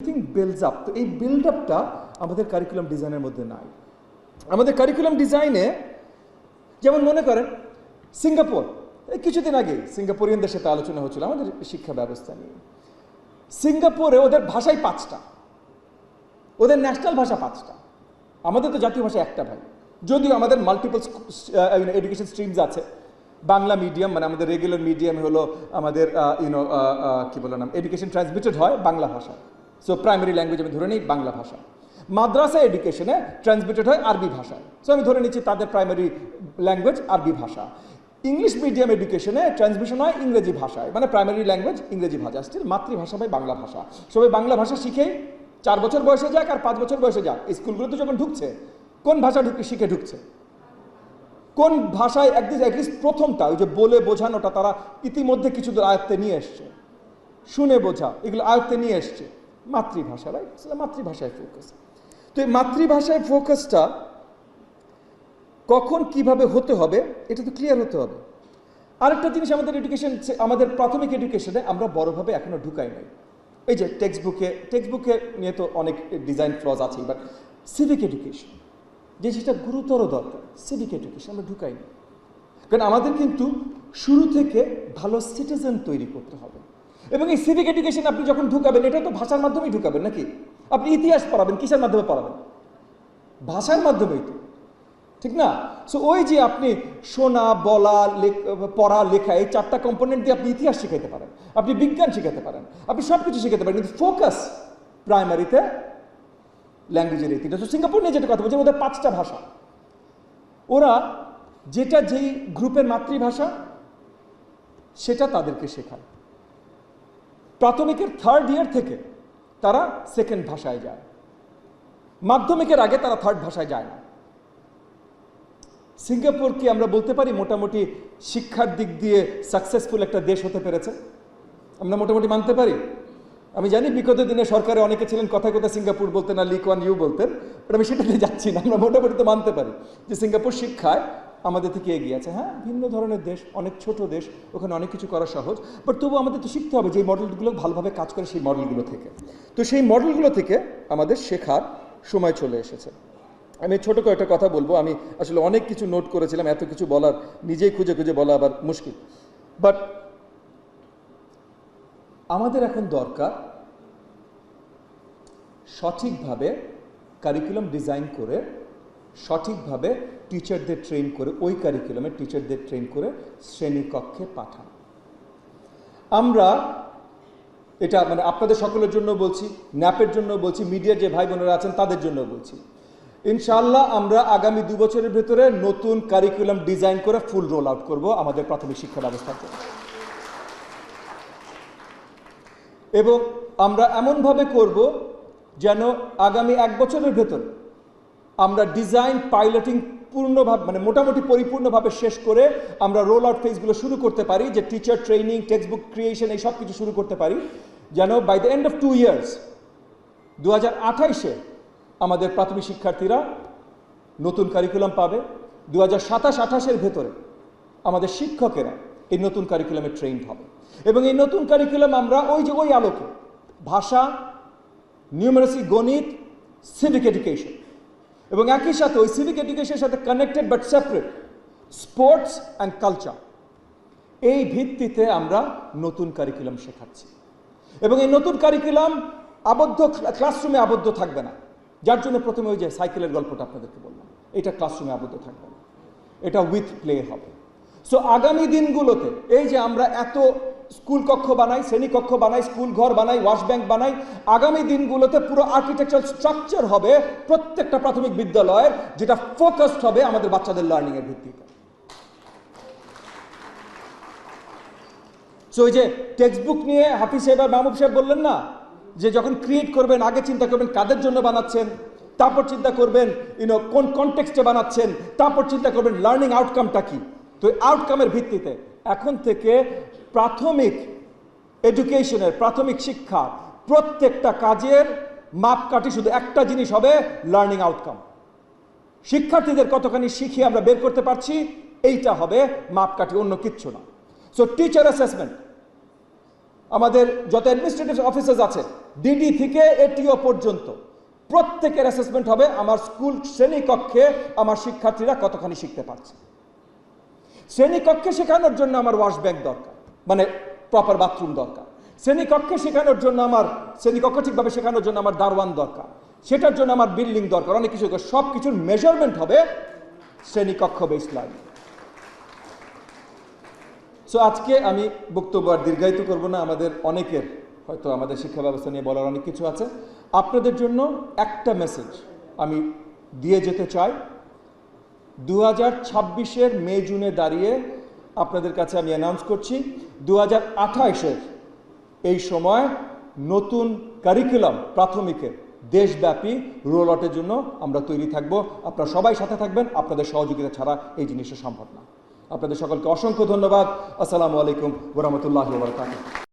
Builds up. তো এই build আপটা আমাদের কারিকুলাম ডিজাইনের মধ্যে নাই। আমাদের কারিকুলাম ডিজাইনে যেমন মনে করেন সিঙ্গাপুর, এই কিছুদিন আগে সিঙ্গাপুরিয়ানদের সাথে আলোচনা হচ্ছিল আমাদের শিক্ষা ব্যবস্থা নিয়ে। সিঙ্গাপুরে ওদের ভাষাই 5টা, ওদের ন্যাশনাল ভাষা 5টা, আমাদের তো জাতীয় ভাষা একটা ভাই। যদিও আমাদের মাল্টিপল এডুকেশন স্ট্রিমস আছে, বাংলা মিডিয়াম মানে আমাদের রেগুলার মিডিয়াম হলো আমাদের কি বলে নাম এডুকেশন ট্রান্সমিটেড হয় বাংলা ভাষায়। সো প্রাইমারি ল্যাঙ্গুয়েজ আমি ধরে নিই বাংলা ভাষা। মাদ্রাসা এডুকেশনে ট্রান্সমিটেড হয় আরবি ভাষায়, সো আমি ধরে নিচ্ছি তাদের প্রাইমারি ল্যাঙ্গুয়েজ আরবি ভাষা। ইংলিশ মিডিয়াম এডুকেশনে ট্রান্সমিশন হয় ইংরেজি ভাষায়, মানে প্রাইমারি ল্যাঙ্গুয়েজ ইংরেজি ভাষা, স্টিল মাতৃভাষা ভাই বাংলা ভাষা। সবাই বাংলা ভাষা শিখে 4 বছর বয়সে যাক আর 5 বছর বয়সে যাক, স্কুলগুলোতে যখন ঢুকছে কোন ভাষা শিখে ঢুকছে, কোন ভাষায় অ্যাটলিস্ট প্রথমটা ওই যে বলে বোঝানোটা তারা ইতিমধ্যে কিছু দূর আয়ত্তে নিয়ে এসছে, শুনে বোঝা এগুলো আয়ত্তে নিয়ে এসছে মাতৃভাষা, রাইট? মাতৃভাষায় ফোকাস। তো এই মাতৃভাষায় ফোকাসটা কখন কিভাবে হতে হবে এটা তো ক্লিয়ার হতে হবে। আরেকটা জিনিস আমাদের এডুকেশন, আমাদের প্রাথমিক এডুকেশনে আমরা বড়ভাবে এখনো ঢুকাই নাই। এই যে টেক্সটবুকে নিয়ে তো অনেক ডিজাইন ফ্লজ আছে, বাট সিভিক এডুকেশন যে সেটা গুরুতর দরকার, সিভিক এডুকেশন আমরা ঢুকাইনি। কারণ আমাদের কিন্তু শুরু থেকে ভালো সিটিজেন তৈরি করতে হবে। এবং এই সিভিক এডুকেশন আপনি যখন ঢুকাবেন এটা তো ভাষার মাধ্যমেই ঢুকাবেন নাকি? আপনি ইতিহাস পড়াবেন কিসের মাধ্যমে পড়াবেন? ভাষার মাধ্যমেই তো, ঠিক না? সো ওই যে আপনি শোনা, বলা, পড়া, লেখা এই 4টা কম্পোনেন্ট দিয়ে আপনি ইতিহাস শিখাতে পারেন, আপনি বিজ্ঞান শিখাতে পারেন, আপনি সব কিছু শিখাতে পারেন, কিন্তু ফোকাস প্রাইমারিতে ল্যাঙ্গুয়েজের এই 3টা। তো সিঙ্গাপুর নিয়ে যেটা কথা বলছি, ওদের 5টা ভাষা, ওরা যেটা যেই গ্রুপের মাতৃভাষা সেটা তাদেরকে শেখায়। প্রাথমিকের 3rd ইয়ার থেকে তারা 2nd ভাষায় যায়, মাধ্যমিকের আগে তারা 3rd ভাষায় যায় না। সিঙ্গাপুর কি আমরা বলতে পারি মোটামুটি শিক্ষার দিক দিয়ে সাকসেসফুল একটা দেশ হতে পেরেছে? আমরা মোটামুটি মানতে পারি। আমি জানি বিগত দিনে সরকারে অনেকে ছিলেন কথা সিঙ্গাপুর বলতেন না, লি কুয়ান ইউ বলতেন, বাট আমি সেটাতে যাচ্ছি না। আমরা মোটামুটি তো মানতে পারি যে সিঙ্গাপুর শিক্ষায় আমাদের থেকে এগিয়ে আছে। হ্যাঁ, ভিন্ন ধরনের দেশ, অনেক ছোট দেশ, ওখানে অনেক কিছু করা সহজ, বাট তবু আমাদের তো শিখতে হবে যে মডেলগুলো ভালোভাবে কাজ করে সেই মডেলগুলো থেকে। তো সেই মডেলগুলো থেকে আমাদের শেখার সময় চলে এসেছে। আমি ছোট কয়েকটা কথা বলবো। আমি আসলে অনেক কিছু নোট করেছিলাম, এত কিছু বলার নিজেই খুঁজে খুঁজে বলা আবার মুশকিল। বাট আমাদের এখন দরকার সঠিকভাবে কারিকুলাম ডিজাইন করে, সঠিকভাবে টিচারদের ট্রেন করে, ওই কারিকুলামে টিচারদের ট্রেন করে শ্রেণীকক্ষে পাঠানো। আমরা এটা মানে আপনাদের সকলের জন্য বলছি, ন্যাপের জন্য বলছি, মিডিয়ার যে ভাই বোনেরা আছেন তাদের জন্য বলছি। ইনশাআল্লাহ আমরা আগামী 2 বছরের ভেতরে নতুন কারিকুলাম ডিজাইন করে ফুল রোল আউট করবো আমাদের প্রাথমিক শিক্ষা ব্যবস্থার জন্য। এবং আমরা এমনভাবে করব যেন আগামী 1 বছরের ভেতর আমরা ডিজাইন পাইলটিং পূর্ণভাবে মানে মোটামুটি পরিপূর্ণভাবে শেষ করে আমরা রোল আউট ফেজগুলো শুরু করতে পারি, যে টিচার ট্রেনিং, টেক্সটবুক ক্রিয়েশন এই সব কিছু শুরু করতে পারি, যেন by the end of 2 years 2028-এ আমাদের প্রাথমিক শিক্ষার্থীরা নতুন কারিকুলাম পাবে। 2027-28-এর ভেতরে আমাদের শিক্ষকেরা এই নতুন কারিকুলামে ট্রেন্ড হবে। এবং এই নতুন কারিকুলাম আমরা ওই আলোকে ভাষা, নিউমেরাসি, গণিত, সিভিক এডুকেশন এবং একই সাথে ওই সিভিক এডুকেশনের সাথে connected but separate sports and culture, এই ভিত্তিতে আমরা নতুন কারিকুলাম শেখাচ্ছি। এবং এই নতুন কারিকুলাম ক্লাসরুমে আবদ্ধ থাকবে না, যার জন্য প্রথমে ওই যে সাইকেলের গল্পটা আপনাদেরকে বললাম, এটা ক্লাসরুমে আবদ্ধ থাকবে না, এটা উইথ প্লে হবে। সো আগামী দিনগুলোতে এই যে আমরা এত স্কুল কক্ষ বানাই, শ্রেণীকক্ষ বানাই, স্কুল ঘর বানাই, ওয়াশ ব্যাংক বানাই, আগামী দিনগুলোতে পুরো আর্কিটেকচারাল স্ট্রাকচার হবে প্রত্যেকটা প্রাথমিক বিদ্যালয়ের, যেটা ফোকাসড হবে আমাদের বাচ্চাদের লার্নিং এর ভিত্তিতে। সো ওই যে টেক্সটবুক নিয়ে হাফিজ সাহেব আর মাহবুব সাহেব বললেন না, যে যখন ক্রিয়েট করবেন আগে চিন্তা করবেন কাদের জন্য বানাচ্ছেন, তারপর চিন্তা করবেন কোন কনটেক্সটে বানাচ্ছেন, তারপর চিন্তা করবেন লার্নিং আউটকামটা কি। তো আউটকামের ভিত্তিতে এখন থেকে প্রাথমিক এডুকেশনের, প্রাথমিক শিক্ষা প্রত্যেকটা কাজের মাপকাঠি শুধু একটা জিনিস হবে, লার্নিং আউটকাম। শিক্ষার্থীদের কতখানি শিখিয়ে আমরা বের করতে পারছি, এইটা হবে মাপকাঠি, অন্য কিচ্ছু না। সো টিচার অ্যাসেসমেন্ট আমাদের যত অ্যাডমিনিস্ট্রেটিভ অফিসার্স আছে, ডিডি থেকে এটিও পর্যন্ত প্রত্যেকের অ্যাসেসমেন্ট হবে আমার স্কুল শ্রেণীকক্ষে আমার শিক্ষার্থীরা কতখানি শিখতে পারছে। শ্রেণীকক্ষে শেখানোর জন্য আমার ওয়াশ ব্যাংক দরকার, মানে প্রপার বাথরুম দরকার। শ্রেণীকক্ষে শেখানোর জন্য আমার শ্রেণীকক্ষ ঠিকভাবে শেখানোর জন্য আমার দারোয়ান দরকার, সেটার জন্য আমার বিল্ডিং দরকার, অনেক কিছু। সব কিছুর মেজারমেন্ট হবে শ্রেণীকক্ষ বেসলাইন। সো আজকে আমি বক্তব্য আর দীর্ঘায়িত করব না, আমাদের অনেকের হয়তো আমাদের শিক্ষা ব্যবস্থা নিয়ে বলার অনেক কিছু আছে। আপনাদের জন্য একটা মেসেজ আমি দিয়ে যেতে চাই। 2026-এর মে জুনে দাঁড়িয়ে আপনাদের কাছে আমি অ্যানাউন্স করছি 2028-এর এই সময় নতুন কারিকুলাম প্রাথমিকের দেশব্যাপী রোল আউটের জন্য আমরা তৈরি থাকব। আপনারা সবাই সাথে থাকবেন, আপনাদের সহযোগিতা ছাড়া এই জিনিসটা সম্ভব না। আপনাদের সকলকে অসংখ্য ধন্যবাদ। আসসালামু আলাইকুম ওয়া রাহমাতুল্লাহি ওয়া বারাকাতুহু।